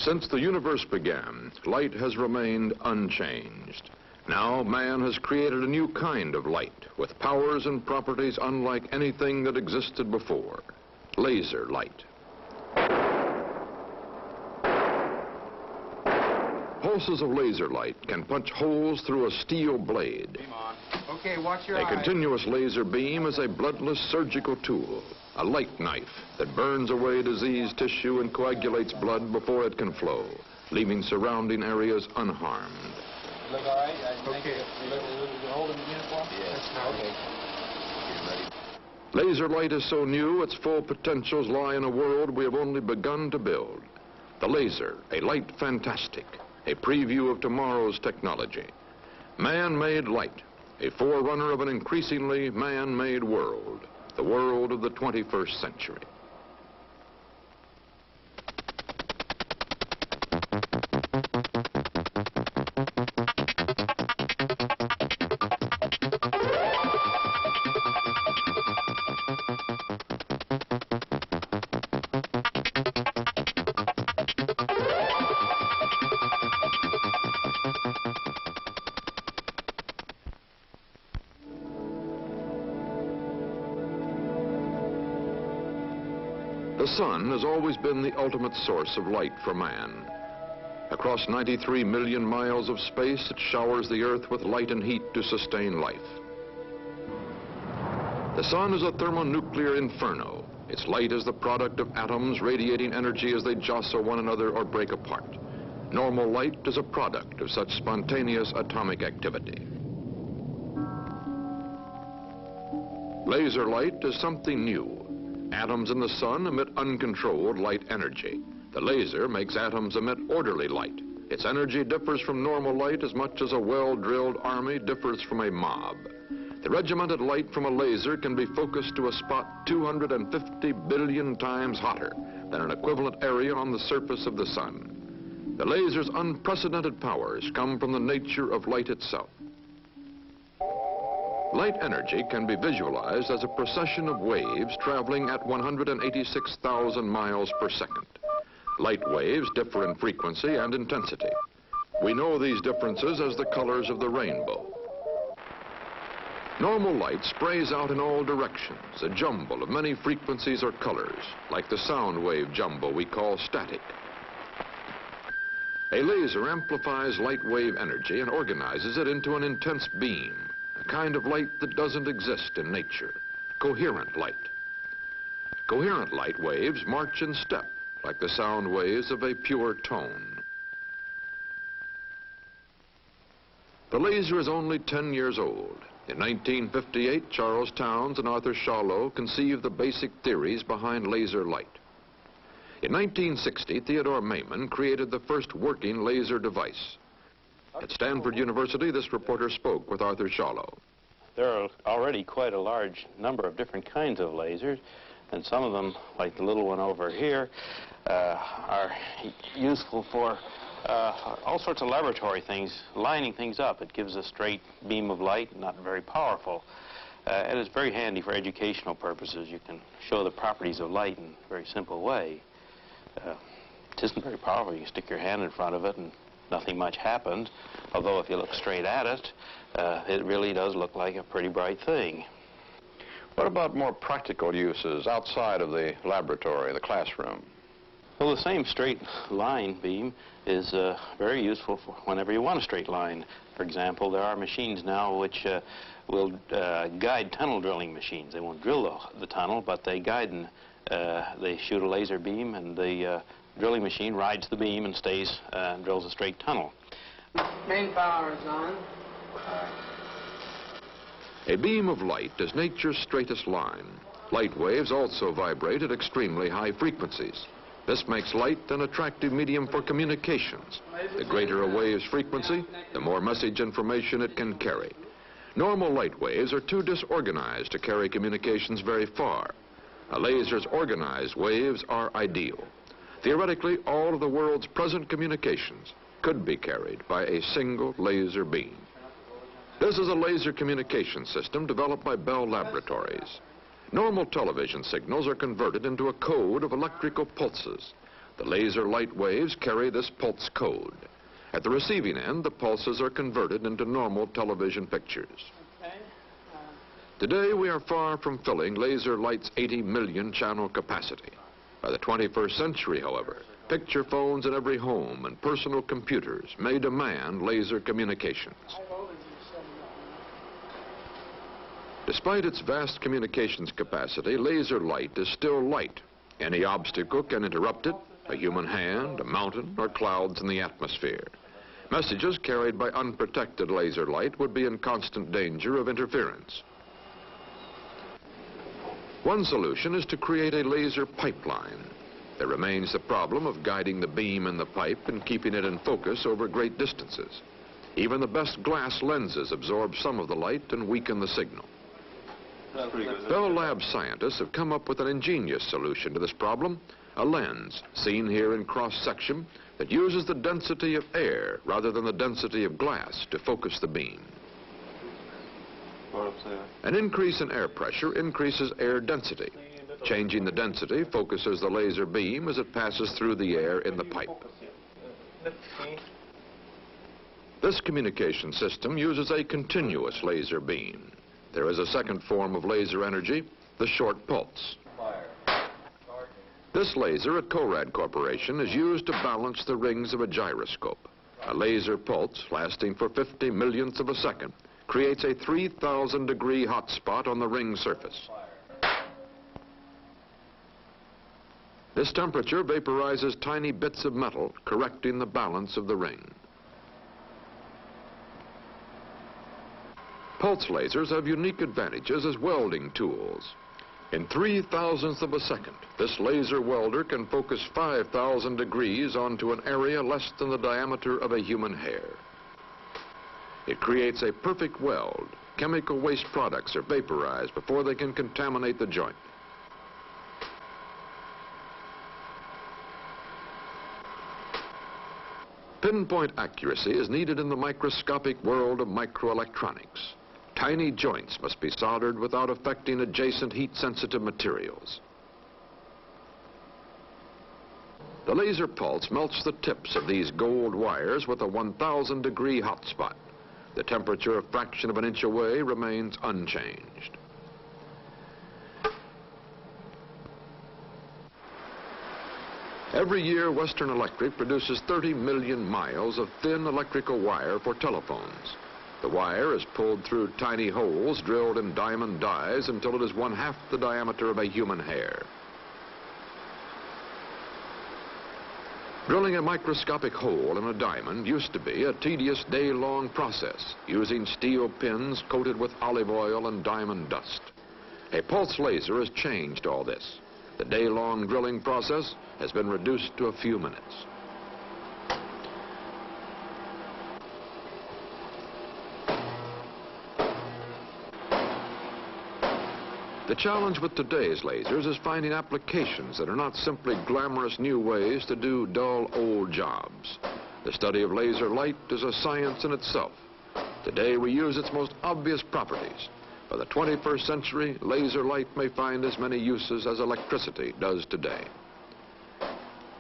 Since the universe began, light has remained unchanged. Now man has created a new kind of light with powers and properties unlike anything that existed before. Laser light. Pulses of laser light can punch holes through a steel blade. Beam on. Okay, watch your A eyes. continuous laser beam is a bloodless surgical tool, a light knife that burns away diseased tissue and coagulates blood before it can flow, leaving surrounding areas unharmed. Look all right? Okay. You holding the uniform? Yes. Okay. Laser light is so new, its full potentials lie in a world we have only begun to build. The laser, a light fantastic, a preview of tomorrow's technology. Man-made light, a forerunner of an increasingly man-made world, the world of the 21st century. The sun has always been the ultimate source of light for man. Across 93 million miles of space, it showers the Earth with light and heat to sustain life. The sun is a thermonuclear inferno. Its light is the product of atoms radiating energy as they jostle one another or break apart. Normal light is a product of such spontaneous atomic activity. Laser light is something new. Atoms in the sun emit uncontrolled light energy. The laser makes atoms emit orderly light. Its energy differs from normal light as much as a well-drilled army differs from a mob. The regimented light from a laser can be focused to a spot 250 billion times hotter than an equivalent area on the surface of the sun. The laser's unprecedented powers come from the nature of light itself. Light energy can be visualized as a procession of waves traveling at 186,000 miles per second. Light waves differ in frequency and intensity. We know these differences as the colors of the rainbow. Normal light sprays out in all directions, a jumble of many frequencies or colors, like the sound wave jumble we call static. A laser amplifies light wave energy and organizes it into an intense beam, a kind of light that doesn't exist in nature, coherent light. Coherent light waves march in step, like the sound waves of a pure tone. The laser is only 10 years old. In 1958, Charles Townes and Arthur Shallow conceived the basic theories behind laser light. In 1960, Theodore Maiman created the first working laser device. At Stanford University, this reporter spoke with Arthur Shallow. There are already quite a large number of different kinds of lasers, and some of them, like the little one over here, are useful for all sorts of laboratory things, lining things up. It gives a straight beam of light, not very powerful. And it's very handy for educational purposes. You can show the properties of light in a very simple way. It isn't very powerful. You can stick your hand in front of it and nothing much happens, although if you look straight at it, it really does look like a pretty bright thing. What about more practical uses outside of the laboratory, the classroom? Well, the same straight line beam is very useful for whenever you want a straight line. For example, there are machines now which will guide tunnel drilling machines. They won't drill the tunnel, but they guide and they shoot a laser beam, and the drilling machine rides the beam and stays and drills a straight tunnel. Main power is on. A beam of light is nature's straightest line. Light waves also vibrate at extremely high frequencies. This makes light an attractive medium for communications. The greater a wave's frequency, the more message information it can carry. Normal light waves are too disorganized to carry communications very far. A laser's organized waves are ideal. Theoretically, all of the world's present communications could be carried by a single laser beam. This is a laser communication system developed by Bell Laboratories. Normal television signals are converted into a code of electrical pulses. The laser light waves carry this pulse code. At the receiving end, the pulses are converted into normal television pictures. Today, we are far from filling laser light's 80 million channel capacity. By the 21st century, however, picture phones in every home and personal computers may demand laser communications. Despite its vast communications capacity, laser light is still light. Any obstacle can interrupt it, a human hand, a mountain, or clouds in the atmosphere. Messages carried by unprotected laser light would be in constant danger of interference. One solution is to create a laser pipeline. There remains the problem of guiding the beam in the pipe and keeping it in focus over great distances. Even the best glass lenses absorb some of the light and weaken the signal. Bell Lab scientists have come up with an ingenious solution to this problem, a lens, seen here in cross-section, that uses the density of air rather than the density of glass to focus the beam. An increase in air pressure increases air density. Changing the density focuses the laser beam as it passes through the air in the pipe. This communication system uses a continuous laser beam. There is a second form of laser energy, the short pulse. This laser at Coherent Corporation is used to balance the rings of a gyroscope. A laser pulse lasting for 50 millionths of a second creates a 3,000-degree hot spot on the ring surface. This temperature vaporizes tiny bits of metal, correcting the balance of the ring. Pulse lasers have unique advantages as welding tools. In 3,000ths of a second, this laser welder can focus 5,000 degrees onto an area less than the diameter of a human hair. It creates a perfect weld. Chemical waste products are vaporized before they can contaminate the joint. Pinpoint accuracy is needed in the microscopic world of microelectronics. Tiny joints must be soldered without affecting adjacent heat-sensitive materials. The laser pulse melts the tips of these gold wires with a 1,000-degree hot spot. The temperature a fraction of an inch away remains unchanged. Every year, Western Electric produces 30 million miles of thin electrical wire for telephones. The wire is pulled through tiny holes drilled in diamond dies until it is 1/2 the diameter of a human hair. Drilling a microscopic hole in a diamond used to be a tedious day-long process, using steel pins coated with olive oil and diamond dust. A pulse laser has changed all this. The day-long drilling process has been reduced to a few minutes. The challenge with today's lasers is finding applications that are not simply glamorous new ways to do dull old jobs. The study of laser light is a science in itself. Today we use its most obvious properties. By the 21st century, laser light may find as many uses as electricity does today.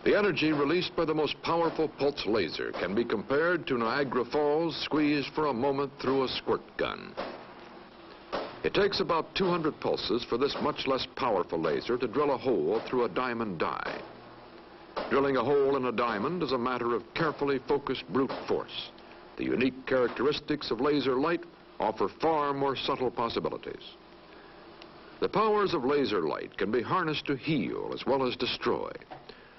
The energy released by the most powerful pulse laser can be compared to Niagara Falls squeezed for a moment through a squirt gun. It takes about 200 pulses for this much less powerful laser to drill a hole through a diamond die. Drilling a hole in a diamond is a matter of carefully focused brute force. The unique characteristics of laser light offer far more subtle possibilities. The powers of laser light can be harnessed to heal as well as destroy.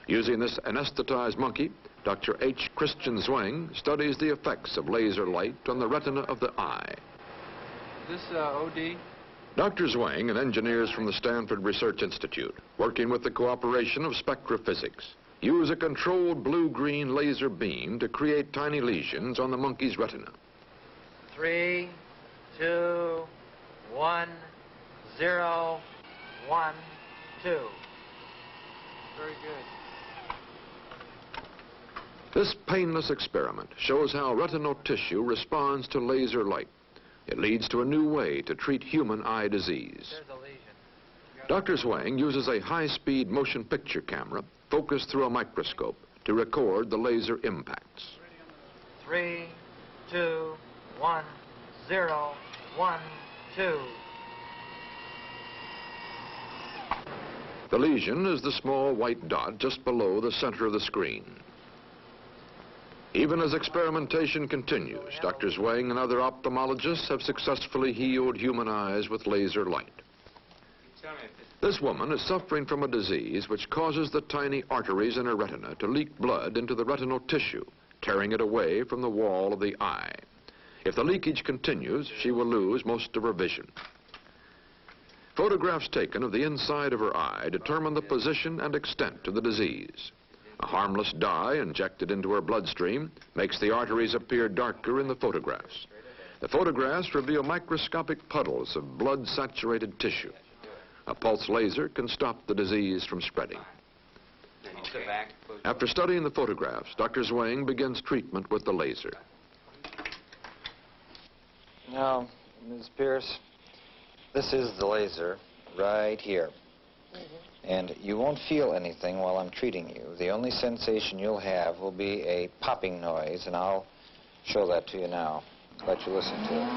Using this anesthetized monkey, Dr. H. Christian Zwing studies the effects of laser light on the retina of the eye. Is this OD? Dr. Zwing and engineers from the Stanford Research Institute, working with the cooperation of spectrophysics, use a controlled blue-green laser beam to create tiny lesions on the monkey's retina. 3, 2, 1, 0, 1, 2. Very good. This painless experiment shows how retinal tissue responds to laser light. It leads to a new way to treat human eye disease. There's a lesion. Dr. Zwang uses a high-speed motion picture camera focused through a microscope to record the laser impacts. 3, 2, 1, 0, 1, 2. The lesion is the small white dot just below the center of the screen. Even as experimentation continues, Dr. Zwang and other ophthalmologists have successfully healed human eyes with laser light. This woman is suffering from a disease which causes the tiny arteries in her retina to leak blood into the retinal tissue, tearing it away from the wall of the eye. If the leakage continues, she will lose most of her vision. Photographs taken of the inside of her eye determine the position and extent of the disease. A harmless dye injected into her bloodstream makes the arteries appear darker in the photographs. The photographs reveal microscopic puddles of blood-saturated tissue. A pulse laser can stop the disease from spreading. After studying the photographs, Dr. Zwang begins treatment with the laser. Now, Ms. Pierce, this is the laser right here. And you won't feel anything while I'm treating you. The only sensation you'll have will be a popping noise, and I'll show that to you now. Let you listen to it.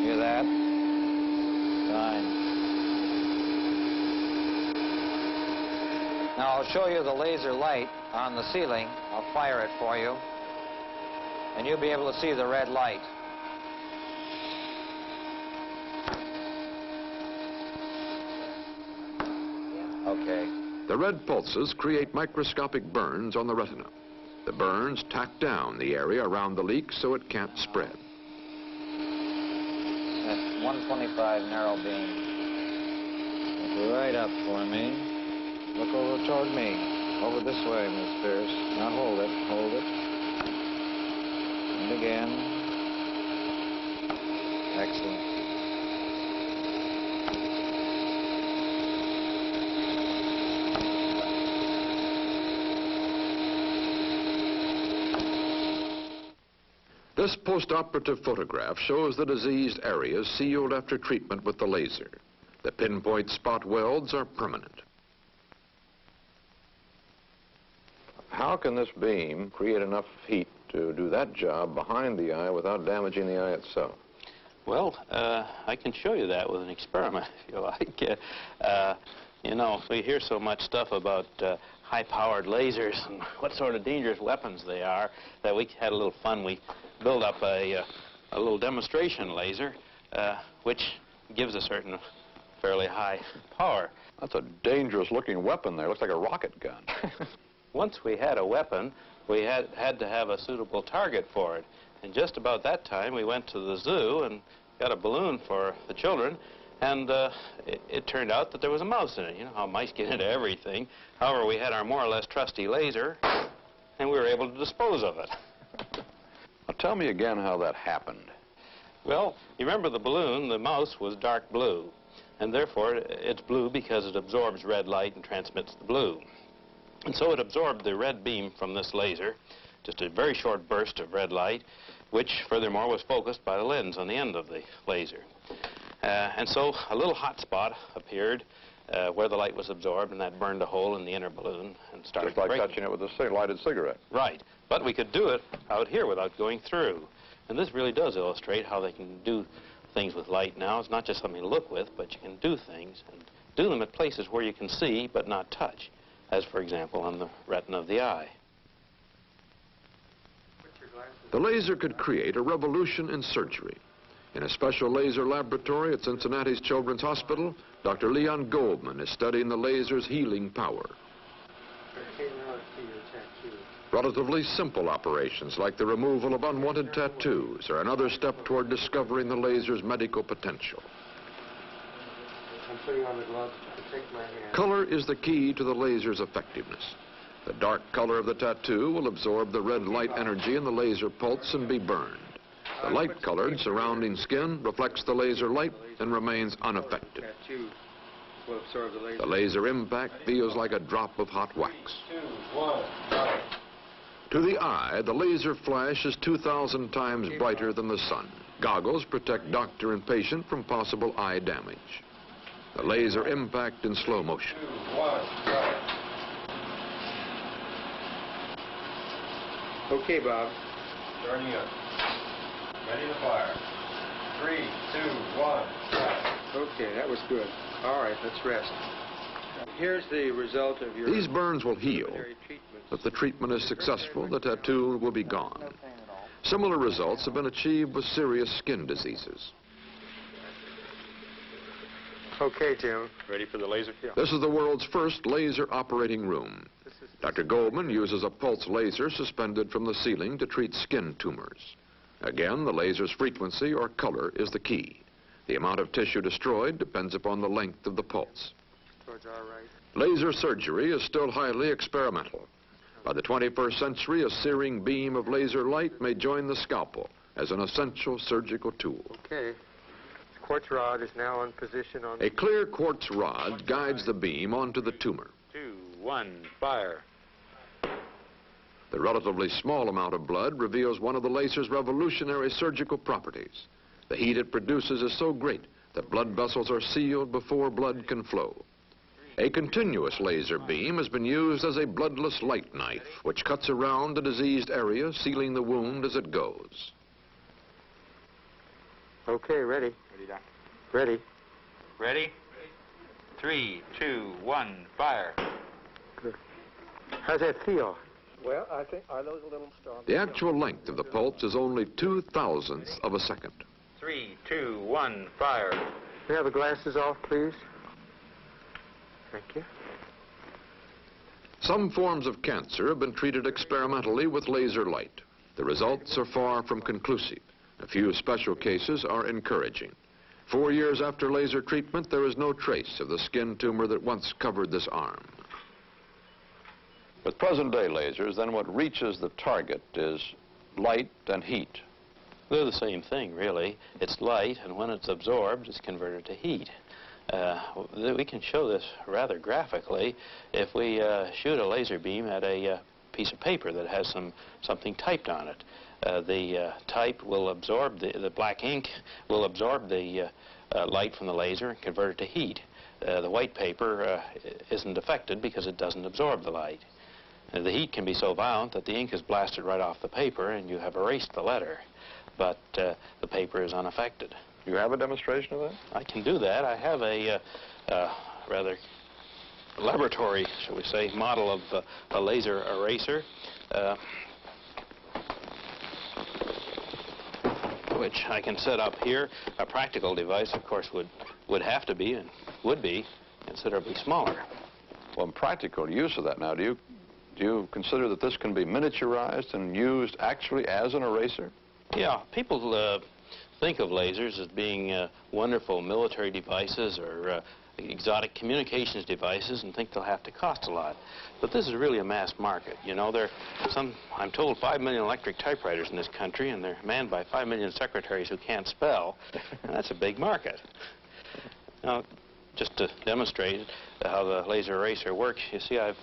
Hear that? Fine. Now I'll show you the laser light on the ceiling. I'll fire it for you, and you'll be able to see the red light. Okay. The red pulses create microscopic burns on the retina. The burns tack down the area around the leak so it can't spread. That's 125 narrow beam. Look right up for me. Look over toward me. Over this way, Miss Pierce. Now hold it, hold it. And again. Excellent. This post-operative photograph shows the diseased areas sealed after treatment with the laser. The pinpoint spot welds are permanent. How can this beam create enough heat to do that job behind the eye without damaging the eye itself? Well, I can show you that with an experiment, if you like. You know, we hear so much stuff about high-powered lasers and what sort of dangerous weapons they are that we had a little fun. We built up a little demonstration laser, which gives a certain fairly high power. That's a dangerous-looking weapon there. Looks like a rocket gun. Once we had a weapon, we had to have a suitable target for it. And just about that time, we went to the zoo and got a balloon for the children, and it turned out that there was a mouse in it. You know how mice get into everything. However, we had our more or less trusty laser, and we were able to dispose of it. Now, tell me again how that happened. Well, you remember the balloon, the mouse was dark blue, and therefore it's blue because it absorbs red light and transmits the blue. And so it absorbed the red beam from this laser, just a very short burst of red light, which furthermore was focused by the lens on the end of the laser. And so a little hot spot appeared where the light was absorbed, and that burned a hole in the inner balloon and started Just like breaking. touching it with a lighted cigarette. Right. But we could do it out here without going through. And this really does illustrate how they can do things with light now. It's not just something to look with, but you can do things and do them at places where you can see but not touch, as, for example, on the retina of the eye. The laser could create a revolution in surgery. In a special laser laboratory at Cincinnati's Children's Hospital, Dr. Leon Goldman is studying the laser's healing power. Relatively simple operations like the removal of unwanted tattoos are another step toward discovering the laser's medical potential. I'm putting on the gloves to take my hand. Color is the key to the laser's effectiveness. The dark color of the tattoo will absorb the red light energy in the laser pulse and be burned. The light-colored surrounding skin reflects the laser light and remains unaffected. The laser impact feels like a drop of hot wax. 3, 2, 1, go. To the eye, the laser flash is 2,000 times brighter than the sun. Goggles protect doctor and patient from possible eye damage. The laser impact in slow motion. 2, 1, go. Okay, Bob. Starting up. Ready to fire. 3, 2, 1, fire. Okay, that was good. All right, let's rest. Here's the result of your... These burns will heal. preliminary treatments. If the treatment is successful, the tattoo will be gone. Similar results have been achieved with serious skin diseases. Okay, Jim. Ready for the laser? Yeah. This is the world's first laser operating room. Dr. Goldman uses a pulse laser suspended from the ceiling to treat skin tumors. Again, the laser's frequency or color is the key. The amount of tissue destroyed depends upon the length of the pulse. Towards our right. Laser surgery is still highly experimental. By the 21st century, a searing beam of laser light may join the scalpel as an essential surgical tool. Okay. The quartz rod is now in position on... A clear quartz rod guides the beam onto the tumor. 2, 1, fire. The relatively small amount of blood reveals one of the laser's revolutionary surgical properties. The heat it produces is so great that blood vessels are sealed before blood can flow. A continuous laser beam has been used as a bloodless light knife, which cuts around the diseased area, sealing the wound as it goes. Okay, ready. Ready, Doctor? Ready. Ready? 3, 2, 1, fire. Good. How's that feel? Well, I think are those a little strong? The actual length of the pulse is only 2/1000th of a second. 3, 2, 1, fire. Can you have the glasses off, please? Thank you. Some forms of cancer have been treated experimentally with laser light. The results are far from conclusive. A few special cases are encouraging. 4 years after laser treatment, there is no trace of the skin tumor that once covered this arm. With present-day lasers, then what reaches the target is light and heat. They're the same thing, really. It's light, and when it's absorbed, it's converted to heat. We can show this rather graphically if we shoot a laser beam at a piece of paper that has something typed on it. The type will absorb, the black ink will absorb the light from the laser and convert it to heat. The white paper isn't affected because it doesn't absorb the light. The heat can be so violent that the ink is blasted right off the paper and you have erased the letter, but the paper is unaffected. You have a demonstration of that? I can do that. I have a rather laboratory, shall we say, model of a laser eraser, which I can set up here. A practical device, of course, would have to be and would be considerably smaller. Well, in practical use of that now, do you consider that this can be miniaturized and used actually as an eraser? Yeah, people think of lasers as being wonderful military devices or exotic communications devices and think they'll have to cost a lot. But this is really a mass market. You know, there are some, I'm told, 5 million electric typewriters in this country, and they're manned by 5 million secretaries who can't spell. And that's a big market. Now, just to demonstrate how the laser eraser works, you see I've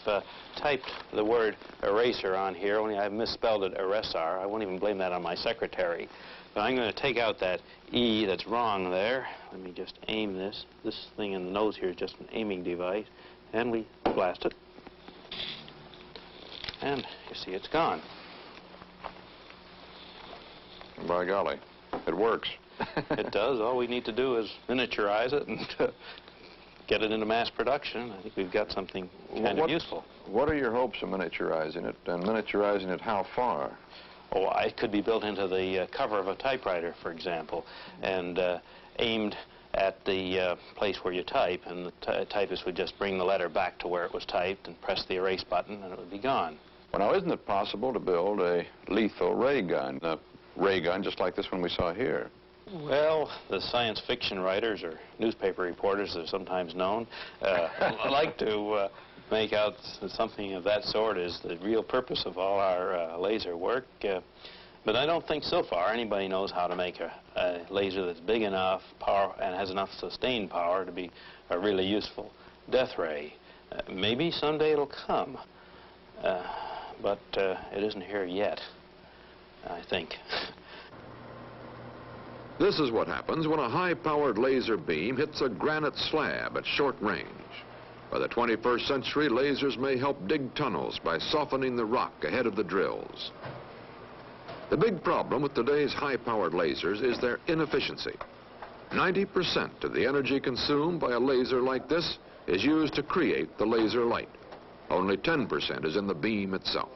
typed the word eraser on here, only I've misspelled it eraser. I won't even blame that on my secretary. But I'm going to take out that E that's wrong there. Let me just aim this. This thing in the nose here is just an aiming device. And we blast it. And you see it's gone. By golly, it works. It does. All we need to do is miniaturize it and get it into mass production. I think we've got something kind of useful. What are your hopes of miniaturizing it, and miniaturizing it how far? Oh, it could be built into the cover of a typewriter, for example, and aimed at the place where you type, and the typist would just bring the letter back to where it was typed and press the erase button, and it would be gone. Well, now, isn't it possible to build a lethal ray gun? A ray gun just like this one we saw here? Well, the science fiction writers, or newspaper reporters, they're sometimes known, like to make out something of that sort is the real purpose of all our laser work. But I don't think so far anybody knows how to make a laser that's big enough power and has enough sustained power to be a really useful death ray. Maybe someday it'll come. but it isn't here yet, I think. This is what happens when a high-powered laser beam hits a granite slab at short range. By the 21st century, lasers may help dig tunnels by softening the rock ahead of the drills. The big problem with today's high-powered lasers is their inefficiency. 90% of the energy consumed by a laser like this is used to create the laser light. Only 10% is in the beam itself.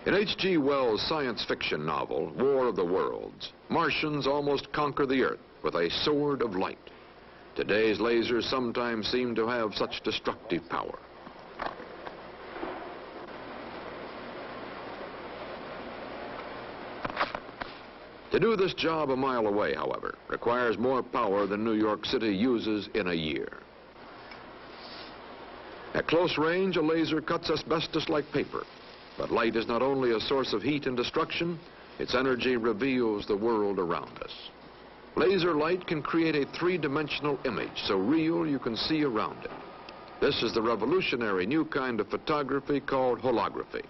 In H.G. Wells' science fiction novel, War of the Worlds, Martians almost conquer the Earth with a sword of light. Today's lasers sometimes seem to have such destructive power. To do this job a mile away, however, requires more power than New York City uses in a year. At close range, a laser cuts asbestos like paper. But light is not only a source of heat and destruction, its energy reveals the world around us. Laser light can create a three-dimensional image so real you can see around it. This is the revolutionary new kind of photography called holography.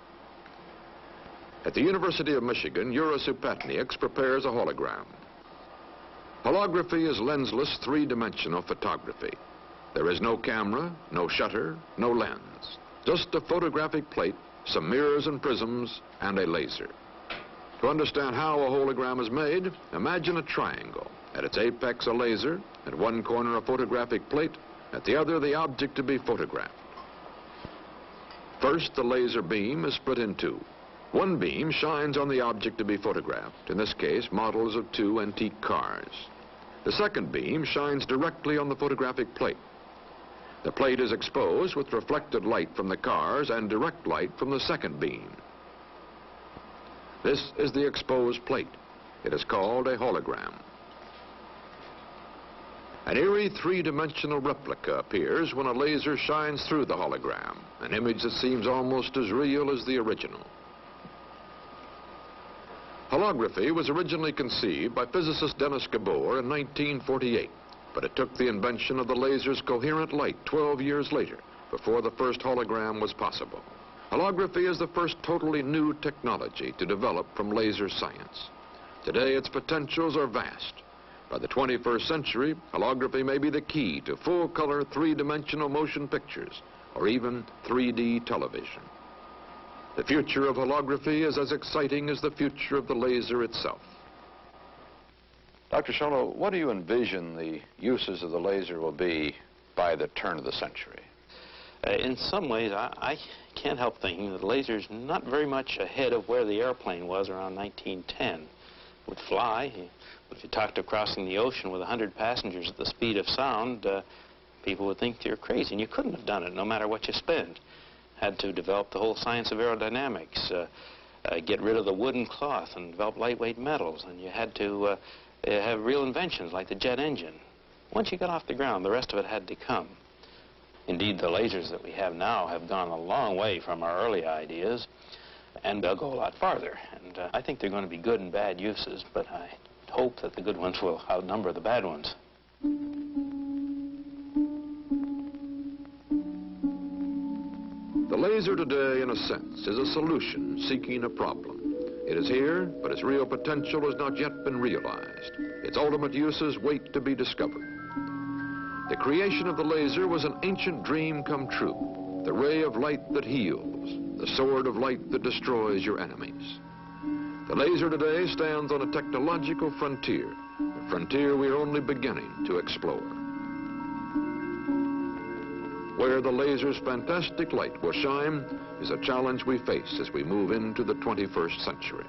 At the University of Michigan, Yura Supatnieks prepares a hologram. Holography is lensless three-dimensional photography. There is no camera, no shutter, no lens. Just a photographic plate, some mirrors and prisms, and a laser. To understand how a hologram is made, imagine a triangle. At its apex, a laser. At one corner, a photographic plate. At the other, the object to be photographed. First, the laser beam is split in two. One beam shines on the object to be photographed, in this case, models of two antique cars. The second beam shines directly on the photographic plate. The plate is exposed with reflected light from the cars and direct light from the second beam. This is the exposed plate. It is called a hologram. An eerie three-dimensional replica appears when a laser shines through the hologram, an image that seems almost as real as the original. Holography was originally conceived by physicist Dennis Gabor in 1948. But it took the invention of the laser's Coherent Light 12 years later before the first hologram was possible. Holography is the first totally new technology to develop from laser science. Today, its potentials are vast. By the 21st century, holography may be the key to full-color, three-dimensional motion pictures, or even 3D television. The future of holography is as exciting as the future of the laser itself. Dr. Solo, what do you envision the uses of the laser will be by the turn of the century? In some ways, I can't help thinking that the laser's not very much ahead of where the airplane was around 1910. It would fly. If you talked of crossing the ocean with 100 passengers at the speed of sound, people would think you're crazy, and you couldn't have done it no matter what you spent. Had to develop the whole science of aerodynamics, get rid of the wood and cloth, and develop lightweight metals, and you had to have real inventions like the jet engine. Once you got off the ground, the rest of it had to come. Indeed, the lasers that we have now have gone a long way from our early ideas, and they'll go a lot farther. And I think they're going to be good and bad uses, but I hope that the good ones will outnumber the bad ones. The laser today, in a sense, is a solution seeking a problem. It is here, but its real potential has not yet been realized. Its ultimate uses wait to be discovered. The creation of the laser was an ancient dream come true. The ray of light that heals, the sword of light that destroys your enemies. The laser today stands on a technological frontier, a frontier we are only beginning to explore. Where the laser's fantastic light will shine is a challenge we face as we move into the 21st century.